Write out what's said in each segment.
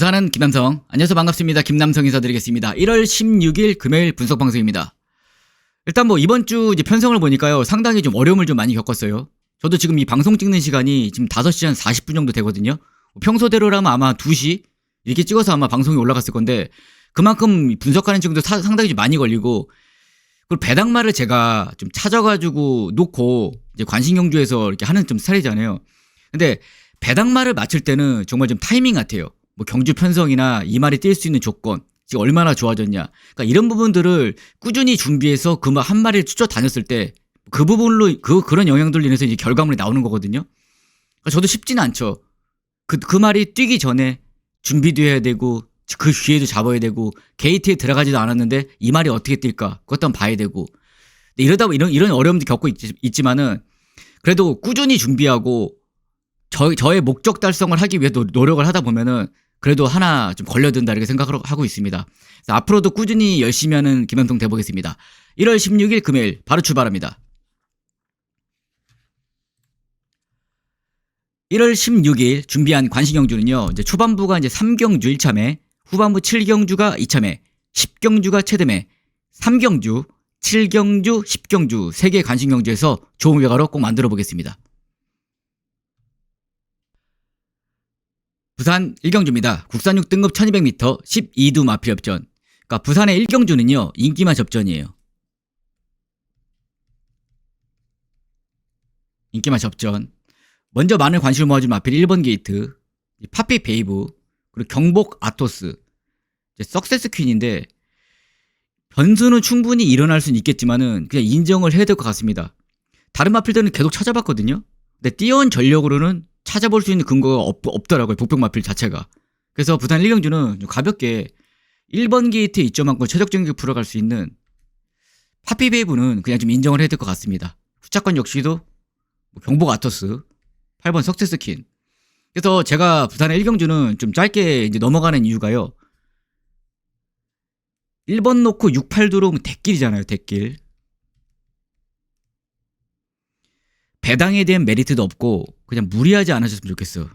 부산은 김남성. 안녕하세요. 반갑습니다. 김남성 인사드리겠습니다. 1월 16일 금요일 분석 방송입니다. 일단 이번 주 이제 편성을 보니까요. 상당히 좀 어려움을 좀 많이 겪었어요. 저도 지금 이 방송 찍는 시간이 지금 5시 한 40분 정도 되거든요. 평소대로라면 아마 2시 이렇게 찍어서 아마 방송이 올라갔을 건데 그만큼 분석하는 친구도 상당히 좀 많이 걸리고, 그리고 배당말을 제가 좀 찾아가지고 놓고 이제 관심경주에서 이렇게 하는 좀 스타일이잖아요. 근데 배당말을 맞출 때는 정말 좀 타이밍 같아요. 경주 편성이나 이 말이 뛸 수 있는 조건, 지금 얼마나 좋아졌냐. 그러니까 이런 부분들을 꾸준히 준비해서 그 한 마리를 쫓아다녔을 때 그 부분으로 그런 영향들로 인해서 이제 결과물이 나오는 거거든요. 그러니까 저도 쉽지는 않죠. 그 말이 뛰기 전에 준비도 해야 되고 그 기회도 잡아야 되고 게이트에 들어가지도 않았는데 이 말이 어떻게 뛸까 그것도 한번 봐야 되고, 이러다 이런 어려움도 겪고 있지만은 그래도 꾸준히 준비하고 저의 목적 달성을 하기 위해 노력을 하다 보면은 그래도 하나 좀 걸려든다 이렇게 생각하고 있습니다. 그래서 앞으로도 꾸준히 열심히 하는 김남성 돼보겠습니다. 1월 16일 금요일 바로 출발합니다. 1월 16일 준비한 관심경주는요. 이제 초반부가 이제 3경주 1참에, 후반부 7경주가 2참에, 10경주가 최대매, 3경주, 7경주, 10경주 3개 관심경주에서 좋은 결과로 꼭 만들어 보겠습니다. 부산 1경주입니다. 국산 6등급 1200m 12두 마필협전. 그러니까 부산의 1경주는요. 인기만 접전이에요. 인기만 접전. 먼저 많은 관심을 모아준 마필 1번 게이트, 파피 베이브, 그리고 경복 아토스, 석세스 퀸인데 변수는 충분히 일어날 수는 있겠지만은 그냥 인정을 해야 될 것 같습니다. 다른 마필들은 계속 찾아봤거든요. 근데 뛰어온 전력으로는 찾아볼 수 있는 근거가 없더라고요. 복병 마필 자체가. 그래서 부산 1경주는 좀 가볍게 1번 게이트에 이점만큼 최적적인 풀어갈 수 있는 파피 베이브는 그냥 좀 인정을 해야 될 것 같습니다. 후차권 역시도 경복 아토스, 8번 석세스 퀸. 그래서 제가 부산의 1경주는 좀 짧게 이제 넘어가는 이유가요. 1번 놓고 6, 8 들어오면 대길이잖아요. 대길. 배당에 대한 메리트도 없고 그냥 무리하지 않으셨으면 좋겠어.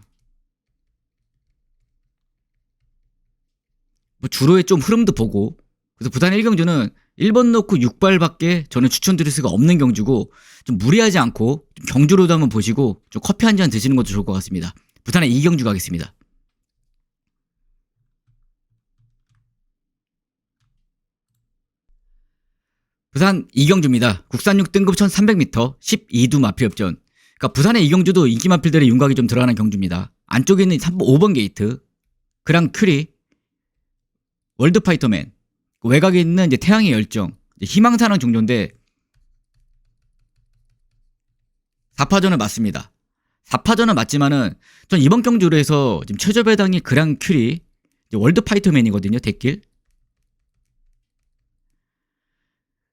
주로의 좀 흐름도 보고. 그래서 부산 1경주는 1번 놓고 6발밖에 저는 추천드릴 수가 없는 경주고, 좀 무리하지 않고 좀 경주로도 한번 보시고 좀 커피 한 잔 드시는 것도 좋을 것 같습니다. 부산의 2경주 가겠습니다. 부산 2경주입니다. 국산 6등급 1300m 12두 마필협전. 그러니까 부산의 2경주도 인기 마필들의 윤곽이 좀 들어가는 경주입니다. 안쪽에 있는 5번 게이트, 그랑 큐리, 월드파이터맨, 외곽에 있는 이제 태양의 열정, 희망사랑 종조인데 4파전은 맞습니다. 4파전은 맞지만은 전 이번 경주로 해서 지금 최저 배당이 그랑 큐리, 월드파이터맨이거든요. 대길.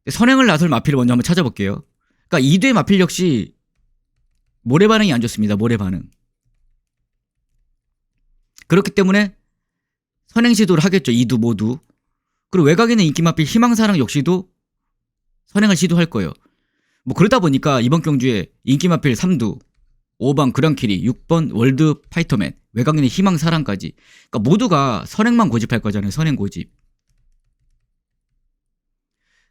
선행을 나설 마필을 먼저 한번 찾아볼게요. 그러니까 2대 마필 역시 모래 반응이 안 좋습니다. 모래 반응. 그렇기 때문에 선행 시도를 하겠죠. 2두 모두. 그리고 외곽에 있는 인기 마필 희망사랑 역시도 선행을 시도할 거예요. 그러다 보니까 이번 경주에 인기 마필 3두, 5번 그랑키리, 6번 월드 파이터맨, 외곽에 있는 희망사랑까지. 그러니까 모두가 선행만 고집할 거잖아요. 선행 고집.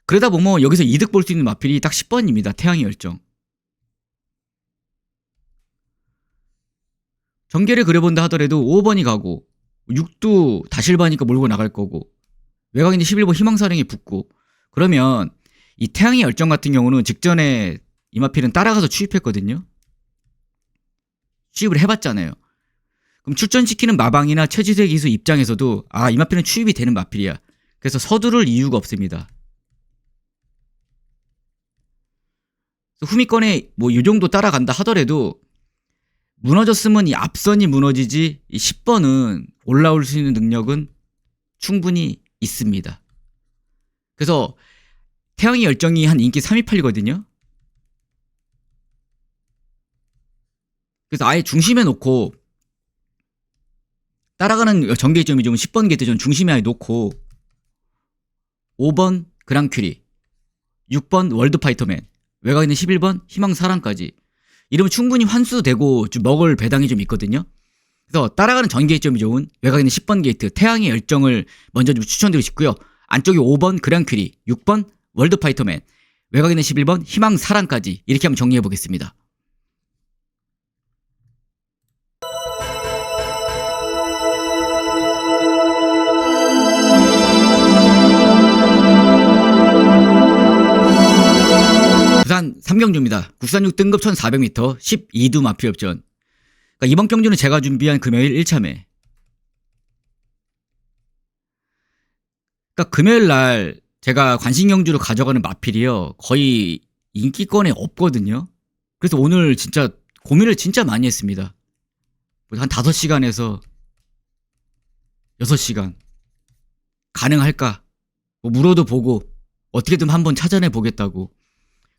그러다 보면 여기서 이득 볼 수 있는 마필이 딱 10번입니다. 태양의 열정. 전개를 그려본다 하더라도 5번이 가고 6도 다실바니까 몰고 나갈 거고 외곽에 있는 11번 희망사령이 붙고, 그러면 이 태양의 열정 같은 경우는 직전에 이 마필은 따라가서 추입했거든요. 추입을 해봤잖아요. 그럼 출전시키는 마방이나 최지세 기수 입장에서도 이 마필은 추입이 되는 마필이야. 그래서 서두를 이유가 없습니다. 후미권에 이 정도 따라간다 하더라도 무너졌으면 이 앞선이 무너지지, 이 10번은 올라올 수 있는 능력은 충분히 있습니다. 그래서 태양의 열정이 한 인기 3위 팔리거든요. 그래서 아예 중심에 놓고 따라가는 전개점이 좀 10번 게이트 좀 중심에 아예 놓고 5번 그랑큐리, 6번 월드파이터맨, 외곽에 있는 11번 희망사랑까지 이러면 충분히 환수되고 좀 먹을 배당이 좀 있거든요. 그래서 따라가는 전개점이 좋은 외곽에 있는 10번 게이트 태양의 열정을 먼저 좀 추천드리고 싶고요. 안쪽에 5번 그랑큐리, 6번 월드파이터맨, 외곽에 있는 11번 희망 사랑까지 이렇게 한번 정리해 보겠습니다. 부산 3경주입니다. 국산 6등급 1400m 12두 마피업전. 그러니까 이번 경주는 제가 준비한 금요일 1참에. 그러니까 금요일 날 제가 관심경주로 가져가는 마필이요. 거의 인기권에 없거든요. 그래서 오늘 진짜 고민을 진짜 많이 했습니다. 한 5시간에서 6시간. 가능할까? 뭐 물어도 보고 어떻게든 한번 찾아내 보겠다고.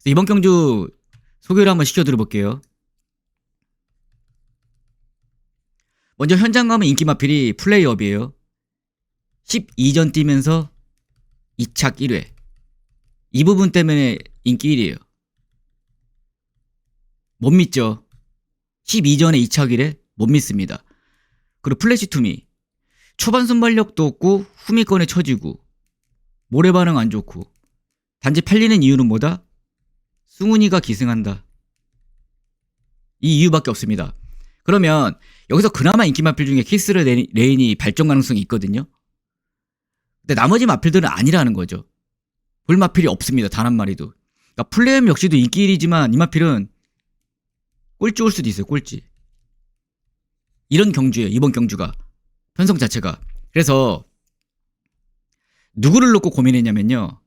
이번 경주 소개를 한번 시켜드려볼게요. 먼저 현장 가면 인기 마필이 플레이업이에요. 12전 뛰면서 2착 1회. 이 부분 때문에 인기 1위에요. 못 믿죠? 12전에 2착 1회? 못 믿습니다. 그리고 플래시 투미. 초반 순발력도 없고 후미권에 처지고 모래 반응 안 좋고 단지 팔리는 이유는 뭐다? 승훈이가 기승한다. 이 이유밖에 없습니다. 그러면 여기서 그나마 인기 마필 중에 키스르 레인이 발전 가능성이 있거든요. 근데 나머지 마필들은 아니라는 거죠. 볼 마필이 없습니다. 단 한 마리도. 그러니까 플레이엄 역시도 인기 1위지만 이 마필은 꼴찌 올 수도 있어요. 꼴찌. 이런 경주예요. 이번 경주가. 편성 자체가. 그래서 누구를 놓고 고민했냐면요.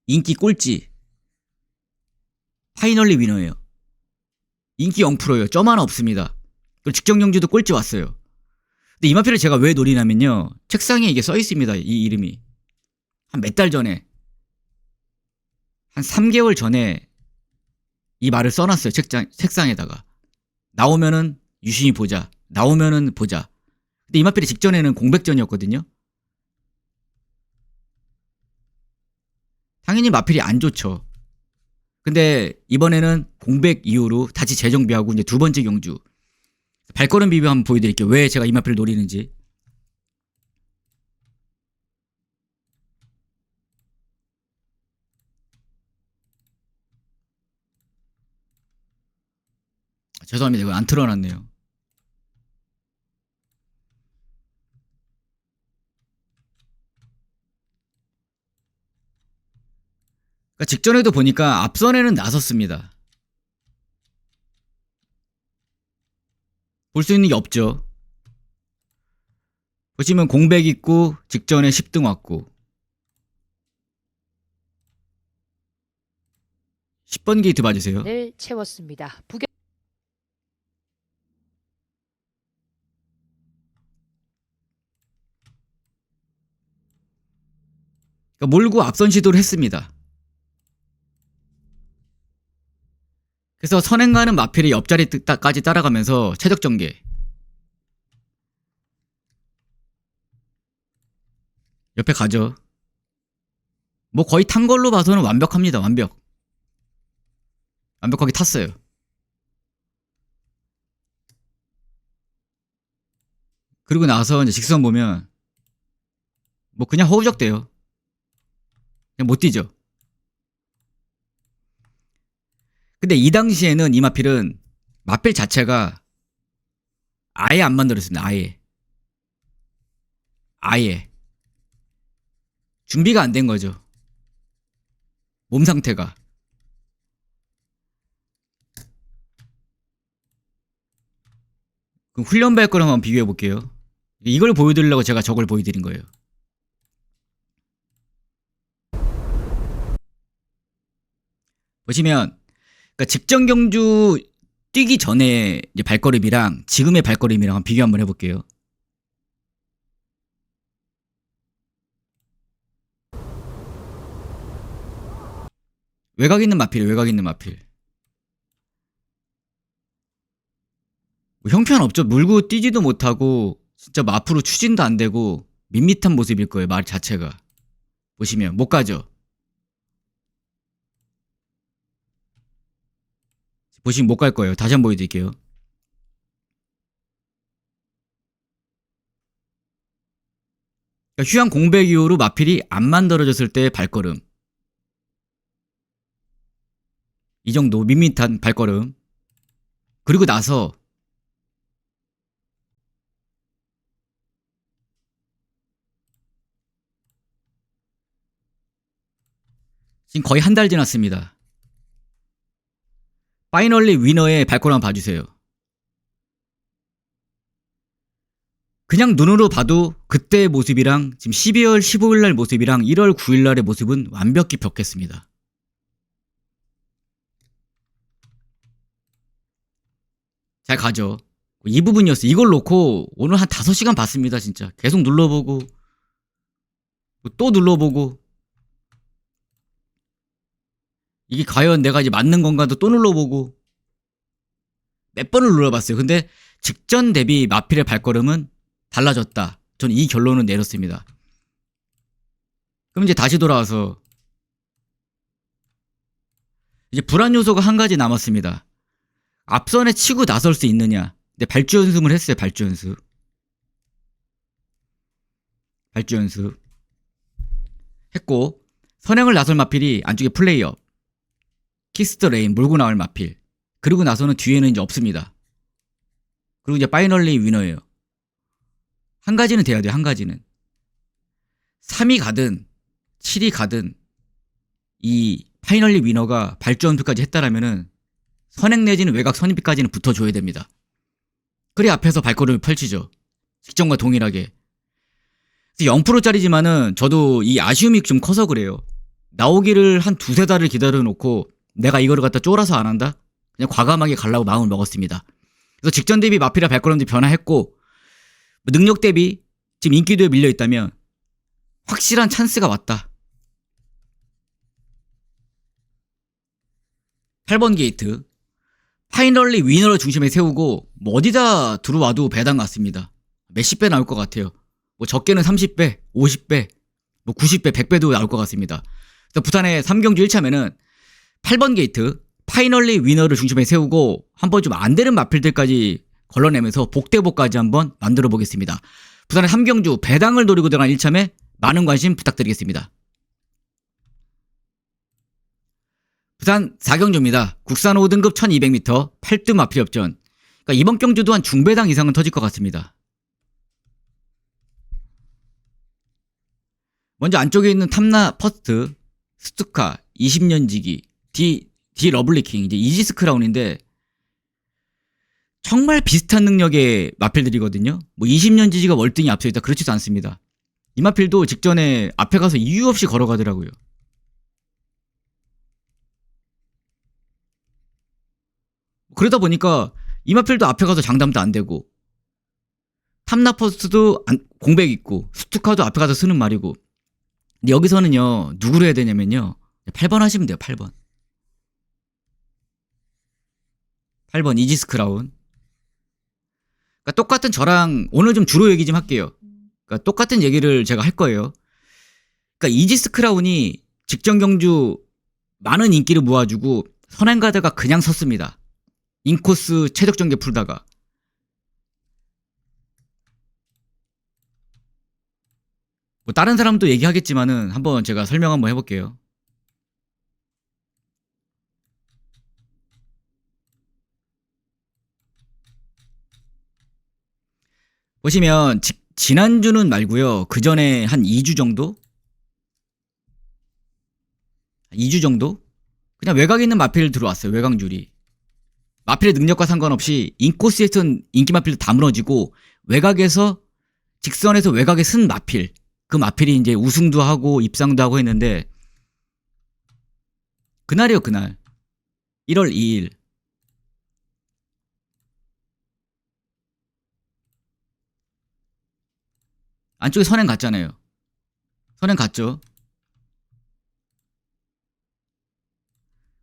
인기 꼴찌. 파이널리 위너예요. 인기 0%예요. 점 하나 없습니다. 그리고 직전 경주도 꼴찌 왔어요. 근데 이 마필을 제가 왜 노리냐면요. 책상에 이게 써 있습니다. 이 이름이. 한 몇 달 전에. 한 3개월 전에 이 말을 써놨어요. 책상에다가. 나오면은 유심히 보자. 나오면은 보자. 근데 이 마필이 직전에는 공백전이었거든요. 당연히 마필이 안 좋죠. 근데 이번에는 공백 이후로 다시 재정비하고 이제 두 번째 경주. 발걸음 비교 한번 보여드릴게요. 왜 제가 이 마필을 노리는지. 죄송합니다. 이거 안 틀어놨네요. 그러니까 직전에도 보니까 앞선에는 나섰습니다. 볼 수 있는 게 없죠. 보시면 공백 있고 직전에 10등 왔고 10번 게이트 봐주세요. 를 채웠습니다. 그러니까 몰고 앞선 시도를 했습니다. 그래서 선행 가는 마필이 옆자리까지 따라가면서 최적 전개. 옆에 가죠. 뭐 거의 탄 걸로 봐서는 완벽합니다. 완벽하게 탔어요. 그리고 나서 이제 직선 보면 뭐 그냥 허우적대요. 그냥 못 뛰죠. 근데 이 당시에는 이 마필은 마필 자체가 아예 안 만들었습니다. 아예 준비가 안 된 거죠. 몸 상태가. 그럼 훈련 발걸음 한번 비교해 볼게요. 이걸 보여드리려고 제가 저걸 보여드린 거예요. 보시면 그러니까 직전 경주 뛰기 전에 이제 발걸음이랑 지금의 발걸음이랑 비교 한번 해볼게요. 외곽 있는 마필이에요. 외곽 있는 마필. 뭐 형편없죠. 물고 뛰지도 못하고 진짜 앞으로 추진도 안 되고 밋밋한 모습일 거예요. 말 자체가. 보시면 못 가죠. 보시면 못 갈 거예요. 다시 한번 보여드릴게요. 그러니까 휴양 공백 이후로 마필이 안 만들어졌을 때의 발걸음. 이 정도 밋밋한 발걸음. 그리고 나서 지금 거의 한 달 지났습니다. 파이널리 위너의 발걸음 한번 봐주세요. 그냥 눈으로 봐도 그때의 모습이랑 지금 12월 15일 날 모습이랑 1월 9일 날의 모습은 완벽히 벽했습니다. 잘 가죠. 이 부분이었어요. 이걸 놓고 오늘 한 5시간 봤습니다. 진짜 계속 눌러보고 또 눌러보고 이게 과연 내가 이제 맞는 건가도 또 눌러보고 몇 번을 눌러봤어요. 근데 직전 대비 마필의 발걸음은 달라졌다. 저는 이 결론을 내렸습니다. 그럼 이제 다시 돌아와서 이제 불안 요소가 한 가지 남았습니다. 앞선에 치고 나설 수 있느냐. 근데 발주 연습을 했어요. 발주 연습 했고, 선행을 나설 마필이 안쪽에 플레이업, 키스 더 레인 몰고 나올 마필. 그리고 나서는 뒤에는 이제 없습니다. 그리고 이제 파이널리 위너예요. 한 가지는 돼야 돼요. 한 가지는 3이 가든 7이 가든 이 파이널리 위너가 발주 연습까지 했다라면은 선행 내지는 외곽 선입비까지는 붙어줘야 됩니다. 그래 앞에서 발걸음을 펼치죠. 직전과 동일하게. 0%짜리지만은 저도 이 아쉬움이 좀 커서 그래요. 나오기를 한 두세 달을 기다려 놓고 내가 이거를 갖다 쫄아서 안 한다? 그냥 과감하게 가려고 마음을 먹었습니다. 그래서 직전 대비 마필의 발걸음도 변화했고, 능력 대비 지금 인기도에 밀려 있다면 확실한 찬스가 왔다. 8번 게이트 파이널리 위너를 중심에 세우고 뭐 어디다 들어와도 배당 같습니다. 몇십 배 나올 것 같아요. 뭐 적게는 30배, 50배, 뭐 90배, 100배도 나올 것 같습니다. 그래서 부산의 3경주 1참에는 8번 게이트 파이널리 위너를 중심에 세우고 한번 좀 안 되는 마필들까지 걸러내면서 복대복까지 한번 만들어 보겠습니다. 부산의 3경주 배당을 노리고 들어간 1참에 많은 관심 부탁드리겠습니다. 부산 4경주입니다. 국산 5등급 1200m 8등 마필 협전. 그러니까 이번 경주도 한 중배당 이상은 터질 것 같습니다. 먼저 안쪽에 있는 탐나 퍼스트, 스투카, 20년 지기, 디 러블리킹, 이제 이지스 크라운인데 정말 비슷한 능력의 마필들이거든요. 뭐 20년 지지가 월등히 앞서 있다 그렇지도 않습니다. 이 마필도 직전에 앞에 가서 이유 없이 걸어가더라고요. 그러다 보니까 이 마필도 앞에 가서 장담도 안 되고, 탐나 퍼스트도 공백 있고, 스투카도 앞에 가서 쓰는 말이고. 근데 여기서는요 누구로 해야 되냐면요 8번 하시면 돼요. 8번 이지스 크라운. 그러니까 똑같은 저랑 오늘 좀 주로 얘기 좀 할게요. 그러니까 똑같은 얘기를 제가 할 거예요. 그러니까 이지스 크라운이 직전 경주 많은 인기를 모아주고 선행 가다가 그냥 섰습니다. 인코스 최적 전개 풀다가. 뭐 다른 사람도 얘기하겠지만은 한번 제가 설명 한번 해볼게요. 보시면 지난주는 말고요. 그 전에 한 2주 정도? 2주 정도? 그냥 외곽에 있는 마필 들어왔어요. 외곽줄이. 마필의 능력과 상관없이 인코스에선 인기 마필도 다 무너지고 외곽에서 직선에서 외곽에 쓴 마필. 그 마필이 이제 우승도 하고 입상도 하고 했는데 그날이요. 그날 1월 2일 안쪽에 선행 갔잖아요. 선행 갔죠.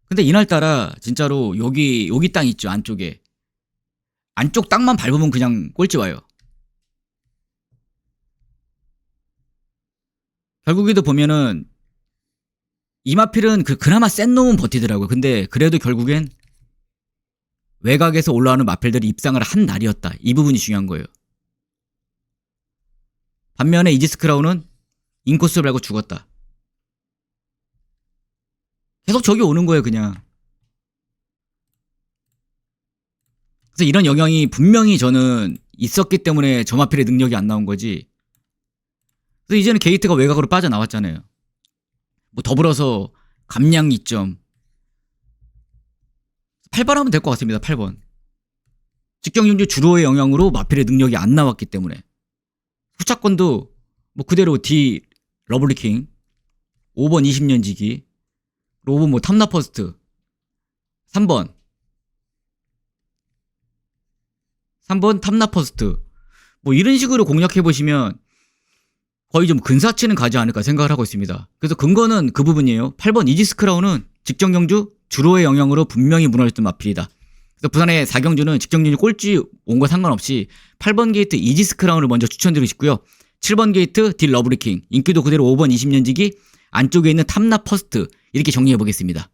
근데 이날따라 진짜로 여기 땅 있죠. 안쪽에 안쪽 땅만 밟으면 그냥 꼴찌 와요. 결국에도 보면은 이마필은 그나마 센 놈은 버티더라고요. 근데 그래도 결국엔 외곽에서 올라오는 마필들이 입상을 한 날이었다. 이 부분이 중요한 거예요. 반면에 이지스 크라운은 인코스를 밟고 죽었다. 계속 적이 오는 거예요, 그냥. 그래서 이런 영향이 분명히 저는 있었기 때문에 점화필의 능력이 안 나온 거지. 그래서 이제는 게이트가 외곽으로 빠져나왔잖아요. 뭐 더불어서 감량 2점. 8번 하면 될 것 같습니다. 8번. 직경윤주 주로의 영향으로 마필의 능력이 안 나왔기 때문에. 후차권도 뭐 그대로 D 러블리킹 5번 20년 지기 5번 뭐 탐나 퍼스트 3번 탐나 퍼스트 뭐 이런 식으로 공략해 보시면 거의 좀 근사치는 가지 않을까 생각을 하고 있습니다. 그래서 근거는 그 부분이에요. 8번 이지스 크라운은 직전 경주 주로의 영향으로 분명히 무너졌던 마필이다. 그래서 부산의 4경주는 직전 경주 꼴찌 온 거 상관없이 8번 게이트 이지스 크라운을 먼저 추천드리고 싶고요. 7번 게이트 딜 러브리킹 인기도 그대로 5번 20년지기 안쪽에 있는 탐나 퍼스트 이렇게 정리해 보겠습니다.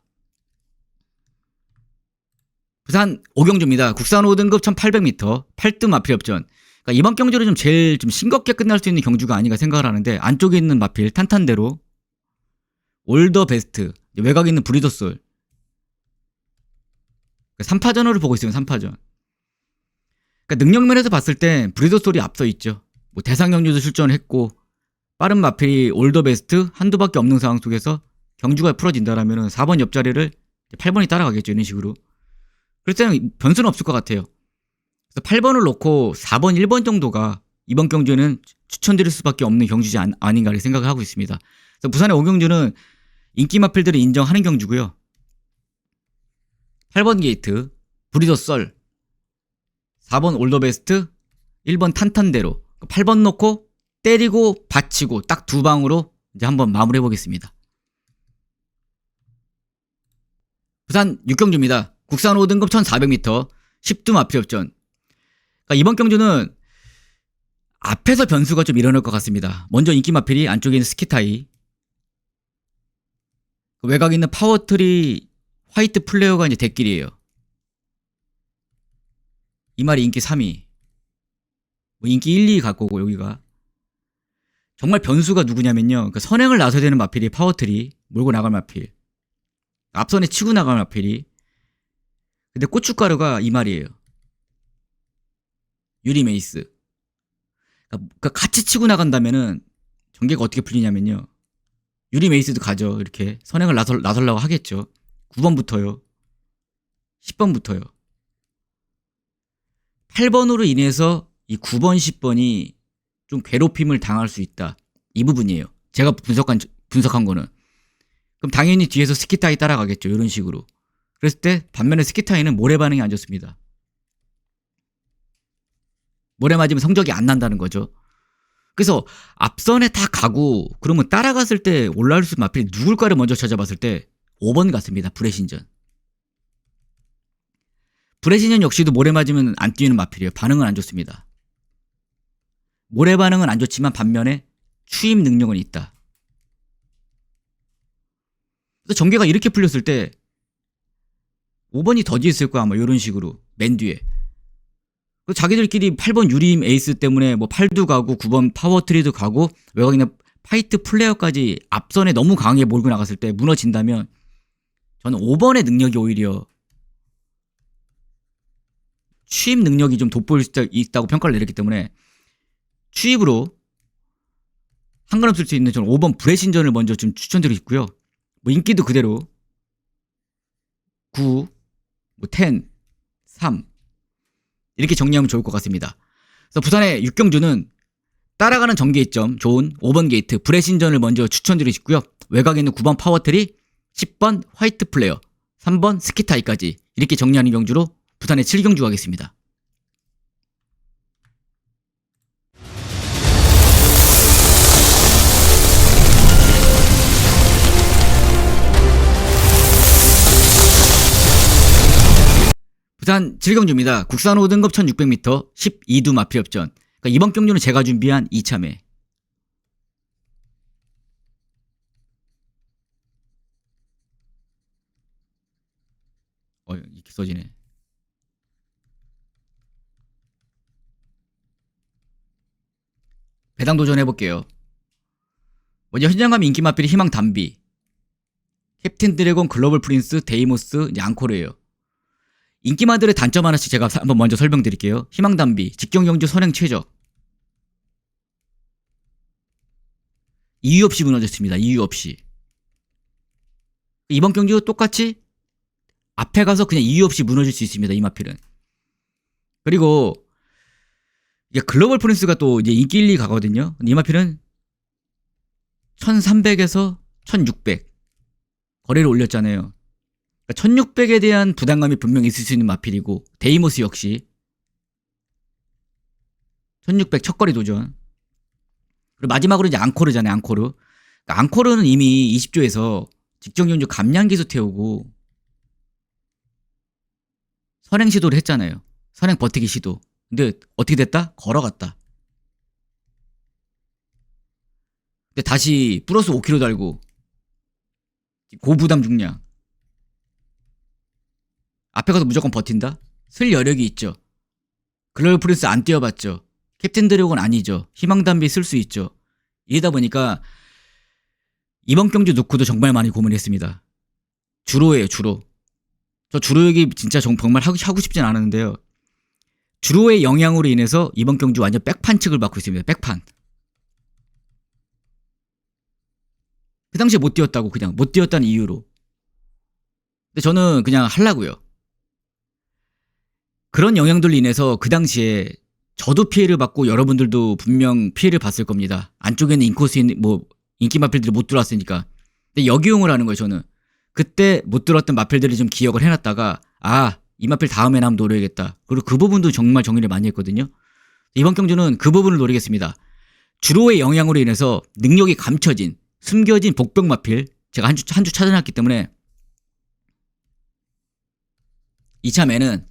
부산 5경주입니다. 국산 5등급 1800m 8등 마필 협전. 그러니까 이번 경주는 좀 제일 좀 싱겁게 끝날 수 있는 경주가 아닌가 생각을 하는데 안쪽에 있는 마필 탄탄대로 올더 베스트 외곽에 있는 브리더솔 3파전으로 보고 있어요. 3파전. 그러니까 능력면에서 봤을 때 브리더솔이 앞서 있죠. 뭐 대상 경주도 출전을 했고 빠른 마필이 올더 베스트 한두 밖에 없는 상황 속에서 경주가 풀어진다라면 4번 옆자리를 8번이 따라가겠죠. 이런 식으로. 그럴 때는 변수는 없을 것 같아요. 그래서 8번을 놓고 4번, 1번 정도가 이번 경주에는 추천드릴 수밖에 없는 경주지 아닌가 이렇게 생각을 하고 있습니다. 그래서 부산의 5경주는 인기 마필들을 인정하는 경주고요. 8번 게이트, 브리더 썰, 4번 올더베스트, 1번 탄탄대로 8번 놓고 때리고 받치고 딱 두 방으로 이제 한번 마무리해 보겠습니다. 부산 6경주입니다. 국산 5등급 1400m 10두 마필 협전. 그러니까 이번 경주는 앞에서 변수가 좀 일어날 것 같습니다. 먼저 인기 마필이 안쪽에 있는 스키타이 외곽에 있는 파워트리 화이트 플레어가 이제 대길이에요. 이 말이 인기 3위 뭐 인기 1, 2 갈 거고 여기가 정말 변수가 누구냐면요. 그 선행을 나서야 되는 마필이 파워트리 몰고 나갈 마필 앞선에 치고 나갈 마필이 근데 고춧가루가 이 말이에요. 유리 메이스. 그러니까 같이 치고 나간다면은 전개가 어떻게 풀리냐면요. 유리 메이스도 가죠. 이렇게 선행을 나설라고 하겠죠. 9번부터요. 10번부터요. 8번으로 인해서 이 9번, 10번이 좀 괴롭힘을 당할 수 있다. 이 부분이에요. 제가 분석한 거는. 그럼 당연히 뒤에서 스키타이 따라가겠죠. 이런 식으로. 그랬을 때 반면에 스키타이는 모래 반응이 안 좋습니다. 모래 맞으면 성적이 안 난다는 거죠. 그래서 앞선에 다 가고 그러면 따라갔을 때 올라올 수 마필이 누굴까를 먼저 찾아봤을 때 5번 같습니다. 불의신전. 불의신전 역시도 모래 맞으면 안 뛰는 마필이에요. 반응은 안 좋습니다. 모래 반응은 안 좋지만 반면에 추임 능력은 있다. 그래서 전개가 이렇게 풀렸을 때 5번이 더 뒤에 있을 거야. 뭐 이런 식으로 맨 뒤에. 자기들끼리 8번 유림 에이스 때문에 뭐 8도 가고 9번 파워트리도 가고 외곽에 있는 파이트 플레이어까지 앞선에 너무 강하게 몰고 나갔을 때 무너진다면 저는 5번의 능력이 오히려 추입 능력이 좀 돋보일 수 있다고 평가를 내렸기 때문에 추입으로 한 걸음 쓸 수 있는 저는 5번 브레신전을 먼저 좀 추천드리고 있고요. 뭐 인기도 그대로 9, 뭐 10, 3 이렇게 정리하면 좋을 것 같습니다. 그래서 부산의 6경주는 따라가는 전개점 좋은 5번 게이트 브레신전을 먼저 추천드리고 싶고요. 외곽에 있는 9번 파워트리 10번 화이트 플레어 3번 스키타이까지 이렇게 정리하는 경주로 부산의 7경주 가겠습니다. 부산 7경주입니다. 국산 5등급 1600m 12두 마필 협전. 그러니까 이번 경주는 제가 준비한 2참회. 이렇게 써지네. 배당 도전해볼게요. 먼저 현장감 인기 마필이 희망 담비, 캡틴 드래곤, 글로벌 프린스, 데이모스, 이제 앙코르예요. 인기마들의 단점 하나씩 제가 한번 먼저 설명드릴게요. 희망 담비, 직경 경주 선행 최저. 이유 없이 무너졌습니다. 이유 없이. 이번 경기도 똑같이 앞에 가서 그냥 이유 없이 무너질 수 있습니다. 이 마필은. 그리고 이게 글로벌 프린스가 또 이제 인기 1, 2 가거든요. 이 마필은 1300에서 1600 거래를 올렸잖아요. 그러니까 1600에 대한 부담감이 분명히 있을 수 있는 마필이고, 데이모스 역시 1600 첫거리 도전. 그리고 마지막으로 이제 앙코르잖아요. 앙코르. 그러니까 앙코르는 이미 20조에서 직전경주 감량기수 태우고 선행 시도를 했잖아요. 선행 버티기 시도. 근데 어떻게 됐다? 걸어갔다. 근데 다시 플러스 5kg 달고 고부담 중량. 앞에 가서 무조건 버틴다? 슬 여력이 있죠. 글로벌 프린스 안 뛰어봤죠. 캡틴 드래곤 아니죠. 희망담비 쓸 수 있죠. 이러다 보니까 이번 경주 놓고도 정말 많이 고민했습니다. 주로예요, 주로. 저 주로 얘기 진짜 정말 하고 싶진 않았는데요. 주로의 영향으로 인해서 이번 경주 완전 백판측을 받고 있습니다. 백판. 그 당시에 못 뛰었다고, 그냥 못 뛰었다는 이유로. 근데 저는 그냥 하려고요. 그런 영향들로 인해서 그 당시에 저도 피해를 받고 여러분들도 분명 피해를 봤을 겁니다. 안쪽에는 인코스 뭐 인기 마필들이 못 들어왔으니까. 근데 역이용을 하는 거예요. 저는 그때 못 들어왔던 마필들을 좀 기억을 해놨다가, 아, 이 마필 다음에는 한번 노려야겠다. 그리고 그 부분도 정말 정리를 많이 했거든요. 이번 경주는 그 부분을 노리겠습니다. 주로의 영향으로 인해서 능력이 감춰진, 숨겨진 복병 마필, 제가 한 주 찾아놨기 때문에 이참에는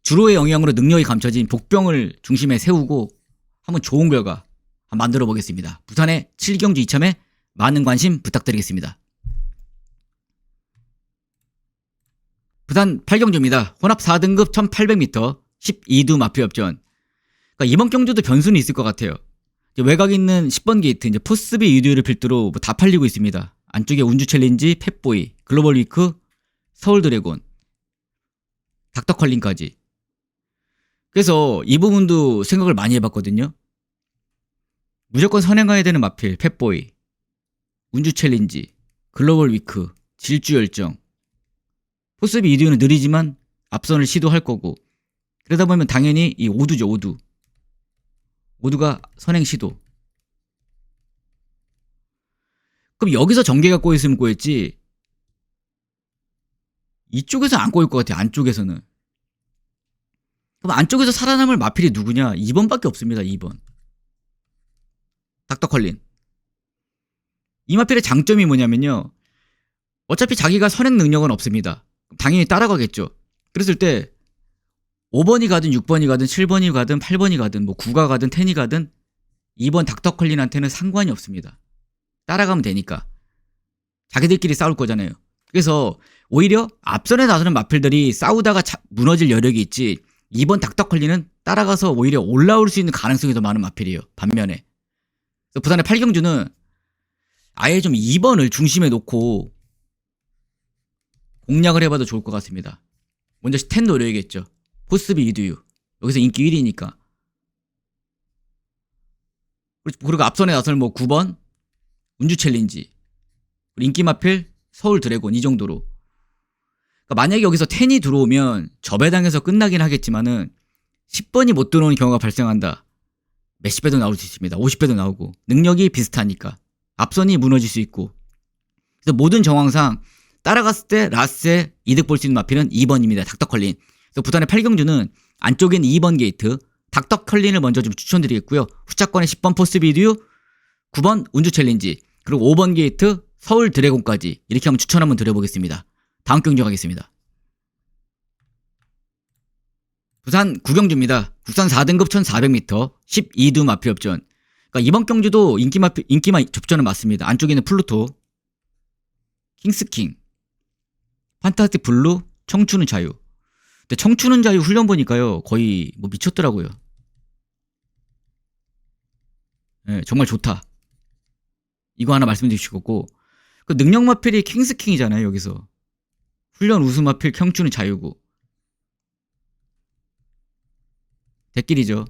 주로의 영향으로 능력이 감춰진 복병을 중심에 세우고 한번 좋은 결과 한번 만들어 보겠습니다. 부산의 7경주 이참에 많은 관심 부탁드리겠습니다. 부산 8경주입니다. 혼합 4등급 1800m 12두 마필협전. 그러니까 이번 경주도 변수는 있을 것 같아요. 외곽 있는 10번 게이트, 이제 포스비 유도를 필두로 뭐 다 팔리고 있습니다. 안쪽에 운주 챌린지, 팻보이, 글로벌 위크, 서울 드래곤, 닥터 컬링까지. 그래서 이 부분도 생각을 많이 해봤거든요. 무조건 선행가야 되는 마필, 팻보이, 운주 챌린지, 글로벌 위크, 질주 열정. 포스비 이두는 느리지만 앞선을 시도할 거고, 그러다 보면 당연히 이 오두죠, 오두. 오두가 선행 시도. 그럼 여기서 전개가 꼬였으면 꼬였지, 이쪽에서 안 꼬일 것 같아요. 안쪽에서는. 그럼 안쪽에서 살아남을 마필이 누구냐? 2번밖에 없습니다. 2번. 닥터 컬린. 이 마필의 장점이 뭐냐면요, 어차피 자기가 선행 능력은 없습니다. 당연히 따라가겠죠. 그랬을 때 5번이 가든 6번이 가든 7번이 가든 8번이 가든 뭐 9가 가든 10이 가든 2번 닥터 컬린한테는 상관이 없습니다. 따라가면 되니까. 자기들끼리 싸울 거잖아요. 그래서 오히려 앞선에 나서는 마필들이 싸우다가 무너질 여력이 있지, 2번 닥터 컬린은 따라가서 오히려 올라올 수 있는 가능성이 더 많은 마필이에요. 반면에. 그래서 부산의 8경주는 아예 좀 2번을 중심에 놓고 공략을 해봐도 좋을 것 같습니다. 먼저 10 노려야겠죠. 포스비 이두유. 여기서 인기 1위니까. 그리고 앞선에 나설 뭐 9번 운주 챌린지, 인기 마필 서울 드래곤, 이 정도로. 그러니까 만약에 여기서 10이 들어오면 저배당에서 끝나긴 하겠지만은 10번이 못 들어오는 경우가 발생한다. 몇십 배도 나올 수 있습니다. 50배도 나오고. 능력이 비슷하니까. 앞선이 무너질 수 있고. 그래서 모든 정황상 따라갔을 때 라스에 이득 볼 수 있는 마필은 2번입니다. 닥터 컬린. 그래서 부산의 8경주는 안쪽엔 2번 게이트, 닥터 컬린을 먼저 좀 추천드리겠고요. 후차권에 10번 포스 비디오, 9번 운주 챌린지, 그리고 5번 게이트 서울 드래곤까지 이렇게 한번 추천 한번 드려보겠습니다. 다음 경주 가겠습니다. 부산 9경주입니다. 국산 4등급 1400m 12두 마필협전. 그러니까 이번 경주도 인기 접전은 맞습니다. 안쪽에는 플루토, 킹스킹, 판타스틱 블루, 청춘은 자유. 근데 청춘은 자유 훈련 보니까요, 거의 뭐 미쳤더라고요. 예, 정말 좋다. 이거 하나 말씀드리고 싶고, 그 능력 마필이 킹스킹이잖아요, 여기서. 훈련 우수 마필 청춘은 자유고. 대끼리죠.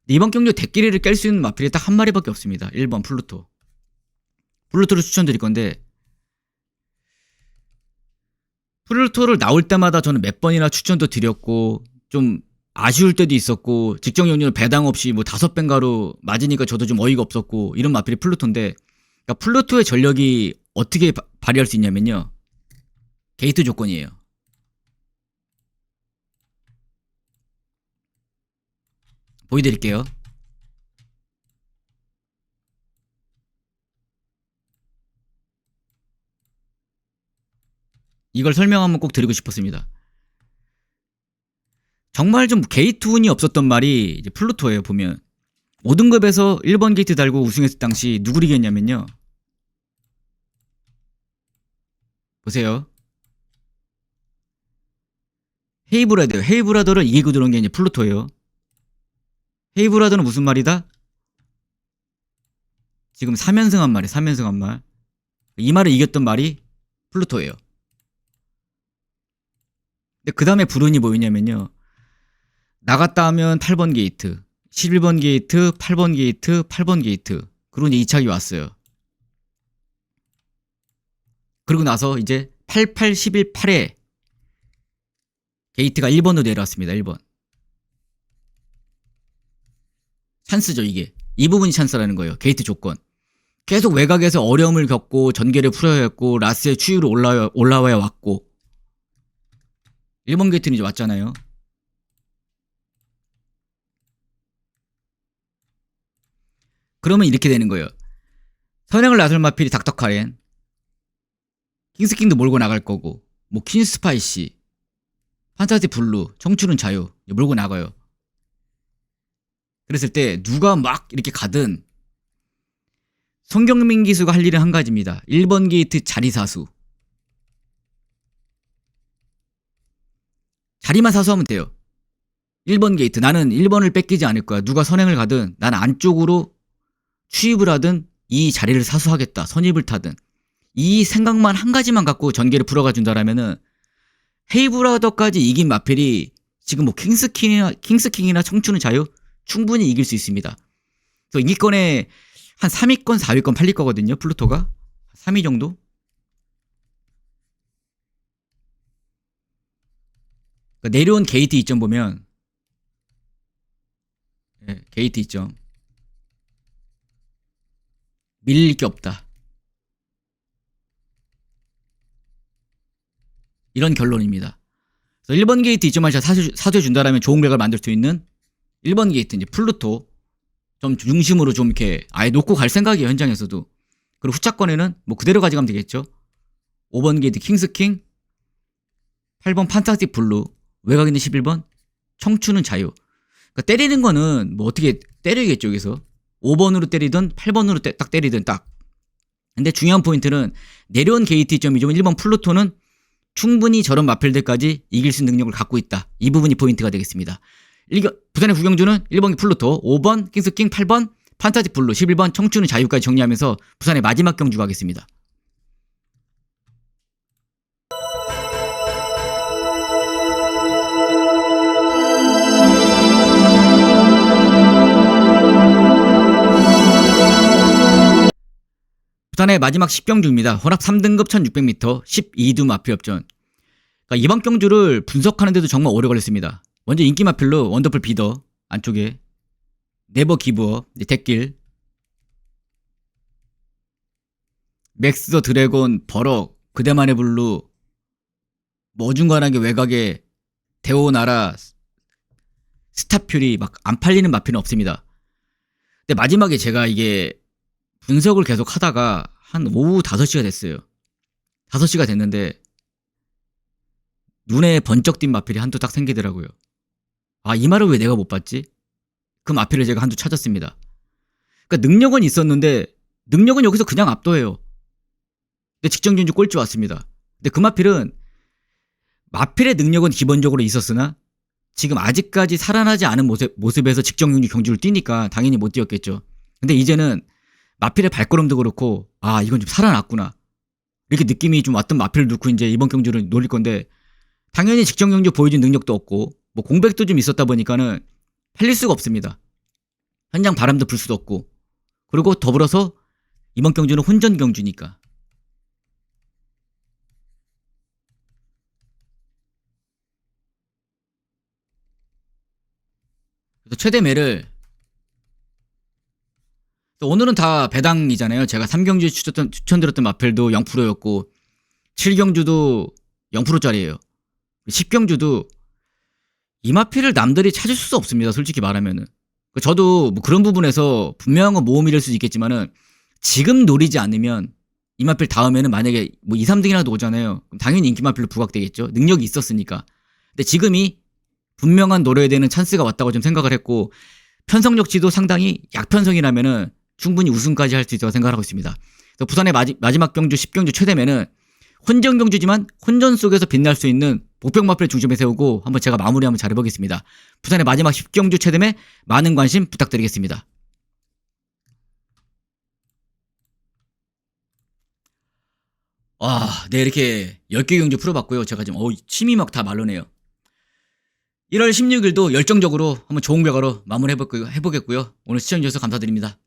이번 경주 대끼리를 깰 수 있는 마필이 딱 한 마리밖에 없습니다. 1번 플루토. 플루토를 추천드릴 건데, 플루토를 나올 때마다 저는 몇 번이나 추천도 드렸고, 좀 아쉬울 때도 있었고, 직접 연륜 배당 없이 뭐 5뱅가로 맞으니까 저도 좀 어이가 없었고, 이런 마필이 플루토인데, 그러니까 플루토의 전력이 어떻게 발휘할 수 있냐면요. 게이트 조건이에요. 보여드릴게요. 이걸 설명 한번 꼭 드리고 싶었습니다. 정말 좀 게이트 운이 없었던 말이 이제 플루토예요. 보면 5등급에서 1번 게이트 달고 우승했을 당시 누구를 이겼냐면요. 보세요. 헤이브라더요. 헤이브라더를 이기고 들어온 게 이제 플루토예요. 헤이브라더는 무슨 말이다? 지금 3연승한 말이에요. 3연승한 말. 이 말을 이겼던 말이 플루토예요. 근데 그 다음에 불운이 뭐였냐면요. 나갔다 하면 8번 게이트, 11번 게이트, 8번 게이트, 8번 게이트. 그리고 이제 2착이 왔어요. 그리고 나서 이제 88, 11, 8에 게이트가 1번으로 내려왔습니다. 1번. 찬스죠, 이게. 이 부분이 찬스라는 거예요. 게이트 조건. 계속 외곽에서 어려움을 겪고 전개를 풀어야 했고 라스의 추위로 올라와야 왔고 1번 게이트는 이제 왔잖아요. 그러면 이렇게 되는 거예요. 선행을 나설 마필이 닥터카렌, 킹스킹도 몰고 나갈 거고, 뭐 퀸스파이시, 판타지 블루, 청춘은 자유 몰고 나가요. 그랬을 때 누가 막 이렇게 가든 성경민 기수가 할 일은 한 가지입니다. 1번 게이트 자리 사수. 자리만 사수하면 돼요. 1번 게이트. 나는 1번을 뺏기지 않을 거야. 누가 선행을 가든 나는 안쪽으로 추입을 하든 이 자리를 사수하겠다. 선입을 타든. 이 생각만 한 가지만 갖고 전개를 풀어가 준다라면은 헤이브라더까지 이긴 마필이 지금 뭐 킹스킹이나 청춘의 자유 충분히 이길 수 있습니다. 그래서 2위권에 한 3위권, 4위권 팔릴 거거든요. 플루토가 3위 정도. 그러니까 내려온 게이트 2점 보면 게이트 2점 밀릴 게 없다. 이런 결론입니다. 그래서 1번 게이트 2점만 사줘준다라면 좋은 결과를 만들 수 있는 1번 게이트 이제 플루토 좀 중심으로 좀 이렇게 아예 놓고 갈 생각이에요. 현장에서도. 그리고 후차권에는 뭐 그대로 가져가면 되겠죠. 5번 게이트 킹스킹, 8번 판타스틱 블루, 외곽 있는 11번 청춘은 자유. 그러니까 때리는 거는 뭐 어떻게 때리겠죠. 여기서 5번으로 때리든 8번으로 딱 때리든 딱. 근데 중요한 포인트는 내려온 게이트 점이 좀 1번 플루토는 충분히 저런 마필들까지 이길 수 있는 능력을 갖고 있다. 이 부분이 포인트가 되겠습니다. 부산의 구경주는 1번 플루토, 5번 킹스킹, 8번 판타지 블루, 11번 청춘의 자유까지 정리하면서 부산의 마지막 경주 가겠습니다. 부산의 마지막 10경주입니다. 혼합 3등급 1600m 12두 마필 협전. 그러니까 이번 경주를 분석하는데도 정말 오래 걸렸습니다. 먼저 인기 마필로 원더풀 비더 안쪽에 네버 기브업 대길 맥스 더 드래곤 버럭 그대만의 블루 뭐 어중간하게 외곽에 데오나라 스타퓨리 막 안 팔리는 마필은 없습니다. 근데 마지막에 제가 이게 분석을 계속 하다가 한 오후 5시가 됐어요. 5시가 됐는데 눈에 번쩍 띈 마필이 한두 딱 생기더라고요. 아, 이 말을 왜 내가 못 봤지? 그 마필을 제가 한두 찾았습니다. 그러니까 능력은 있었는데 능력은 여기서 그냥 압도해요. 근데 직전전주 꼴찌 왔습니다. 근데 그 마필은 마필의 능력은 기본적으로 있었으나 지금 아직까지 살아나지 않은 모습에서 직정경주 경주를 뛰니까 당연히 못 뛰었겠죠. 근데 이제는 마필의 발걸음도 그렇고 아 이건 좀 살아났구나 이렇게 느낌이 좀 왔던 마필을 놓고 이제 이번 경주를 노릴 건데 당연히 직정경주 보여준 능력도 없고 뭐 공백도 좀 있었다 보니까는 팔릴 수가 없습니다. 현장 바람도 불 수도 없고 그리고 더불어서 이번 경주는 혼전 경주니까 그래서 최대매를 오늘은 다 배당이잖아요. 제가 3경주 추천드렸던 마필도 0%였고 7경주도 0%짜리예요. 10경주도 이 마필을 남들이 찾을 수 없습니다. 솔직히 말하면은. 저도 뭐 그런 부분에서 분명한 건 모험이될 수도 있겠지만은 지금 노리지 않으면 이 마필 다음에는 만약에 뭐 2, 3등이라도 오잖아요. 그럼 당연히 인기 마필로 부각되겠죠. 능력이 있었으니까. 근데 지금이 분명한 노려야 되는 찬스가 왔다고 좀 생각을 했고 편성력치도 상당히 약편성이라면은 충분히 우승까지 할 수 있다고 생각하고 있습니다. 그래서 부산의 마지막 경주 10경주 최대매는 혼전 경주지만 혼전 속에서 빛날 수 있는 복병 마필을 중심에 세우고 한번 제가 마무리 한번 잘해보겠습니다. 부산의 마지막 10경주 최대매 많은 관심 부탁드리겠습니다. 네 이렇게 10개 경주 풀어봤고요. 제가 지금 침이 막 다 말르네요. 1월 16일도 열정적으로 한번 좋은 결과로 마무리 해보겠고요. 오늘 시청해주셔서 감사드립니다.